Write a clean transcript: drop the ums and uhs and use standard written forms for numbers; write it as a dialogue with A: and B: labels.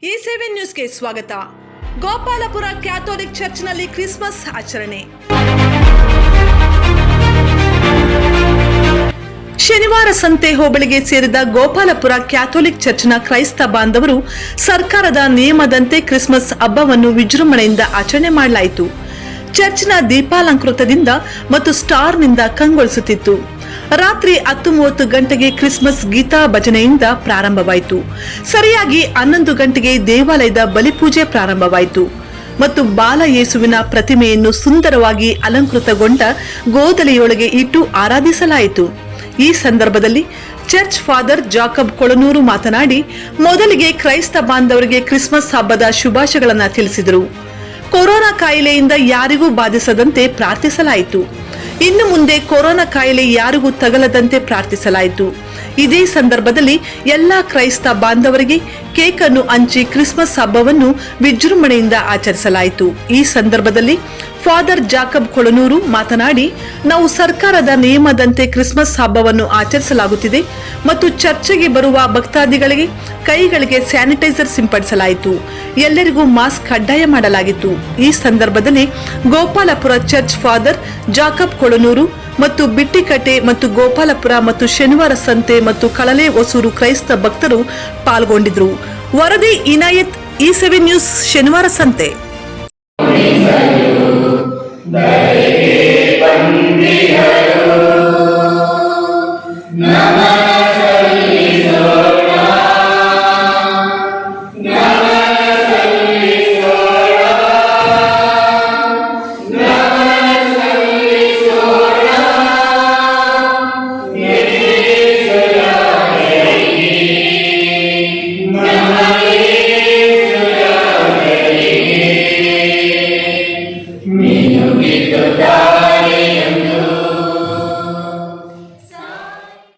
A: E7 ನ್ಯೂಸ್ಗೆ ಸ್ವಾಗತ. Gopalapura Catholic ಚರ್ಚ್ನಲ್ಲಿ Christmas ಆಚರಣೆ. ಶನಿವಾರ ಸಂತೆ ಹೋಬಳಿಗೆ ಸೇರಿದ ಗೋಪಾಲಪುರ ಕ್ಯಾಥೋಲಿಕ್ ಚರ್ಚ್ನ ಕ್ರೈಸ್ತ ಬಾಂಧವರು ಸರ್ಕಾರದ ನಿಯಮದಂತೆ ಕ್ರಿಸ್ಮಸ್ ಹಬ್ಬವನ್ನು ವಿಜೃಂಭಣೆಯಿಂದ ಆಚರಣೆ ಮಾಡಲಾಯಿತು. ಚರ್ಚ್ನ ದೀಪಾಲಂಕೃತದಿಂದ ಮತ್ತು ಸ್ಟಾರ್ನಿಂದ ಕಂಗೊಳಿಸುತ್ತಿತ್ತು. ರಾತ್ರಿ 10:30 ಗಂಟೆಗೆ ಕ್ರಿಸ್ಮಸ್ ಗೀತಾ ಭಜನೆಯಿಂದ ಪ್ರಾರಂಭವಾಯಿತು. ಸರಿಯಾಗಿ 11 ಗಂಟೆಗೆ ದೇವಾಲಯದ ಬಲಿಪೂಜೆ ಪ್ರಾರಂಭವಾಯಿತು ಮತ್ತು ಬಾಲ ಯೇಸುವಿನ ಪ್ರತಿಮೆಯನ್ನು ಸುಂದರವಾಗಿ ಅಲಂಕೃತಗೊಂಡ ಗೋದಲಿಯೊಳಗೆ ಇಟ್ಟು ಆರಾಧಿಸಲಾಯಿತು. ಈ ಸಂದರ್ಭದಲ್ಲಿ ಚರ್ಚ್ ಫಾದರ್ ಜಾಕಬ್ ಕೊಳನೂರು ಮಾತನಾಡಿ, ಮೊದಲಿಗೆ ಕ್ರೈಸ್ತ ಬಾಂಧವರಿಗೆ ಕ್ರಿಸ್ಮಸ್ ಹಬ್ಬದ ಶುಭಾಶಯಗಳನ್ನು ತಿಳಿಸಿದರು. ಕೊರೋನಾ ಕಾಯಿಲೆಯಿಂದ ಯಾರಿಗೂ ಬಾಧಿಸದಂತೆ ಪ್ರಾರ್ಥಿಸಲಾಯಿತು. ಇನ್ನು ಮುಂದೆ ಕೊರೋನಾ ಕಾಯಿಲೆ ಯಾರಿಗೂ ತಗಲದಂತೆ ಪ್ರಾರ್ಥಿಸಲಾಯಿತು. ಇದೇ ಸಂದರ್ಭದಲ್ಲಿ ಎಲ್ಲಾ ಕ್ರೈಸ್ತ ಬಾಂಧವರಿಗೆ ಕೇಕ್ ಅನ್ನು ಹಂಚಿ ಕ್ರಿಸ್ಮಸ್ ಹಬ್ಬವನ್ನು ವಿಜೃಂಭಣೆಯಿಂದ ಆಚರಿಸಲಾಯಿತು. ಈ ಸಂದರ್ಭದಲ್ಲಿ ಫಾದರ್ ಜಾಕಬ್ ಕೊಳನೂರು ಮಾತನಾಡಿ, ನಾವು ಸರ್ಕಾರದ ನಿಯಮದಂತೆ ಕ್ರಿಸ್ಮಸ್ ಹಬ್ಬವನ್ನು ಆಚರಿಸಲಾಗುತ್ತಿದೆ ಮತ್ತು ಚರ್ಚ್ಗೆ ಬರುವ ಭಕ್ತಾದಿಗಳಿಗೆ ಕೈಗಳಿಗೆ ಸ್ಯಾನಿಟೈಸರ್ ಸಿಂಪಡಿಸಲಾಯಿತು. ಎಲ್ಲರಿಗೂ ಮಾಸ್ಕ್ ಕಡ್ಡಾಯ ಮಾಡಲಾಗಿತ್ತು. ಈ ಸಂದರ್ಭದಲ್ಲಿ ಗೋಪಾಲಪುರ ಚರ್ಚ್ ಫಾದರ್ ಜಾಕಬ್ ಕೊಳನೂರು ಮತ್ತು ಬಿಟ್ಟಿಕಟ್ಟೆ ಮತ್ತು ಗೋಪಾಲಪುರ ಮತ್ತು ಶನಿವಾರ ಸಂತೆ ಮತ್ತು ಕಳಲೆ ಹೊಸೂರು ಕ್ರೈಸ್ತ ಭಕ್ತರು ಪಾಲ್ಗೊಂಡಿದ್ದರು. ವರದಿ ಇನಾಯತ್, E7 ನ್ಯೂಸ್, ಶನಿವಾರ ಸಂತೆ.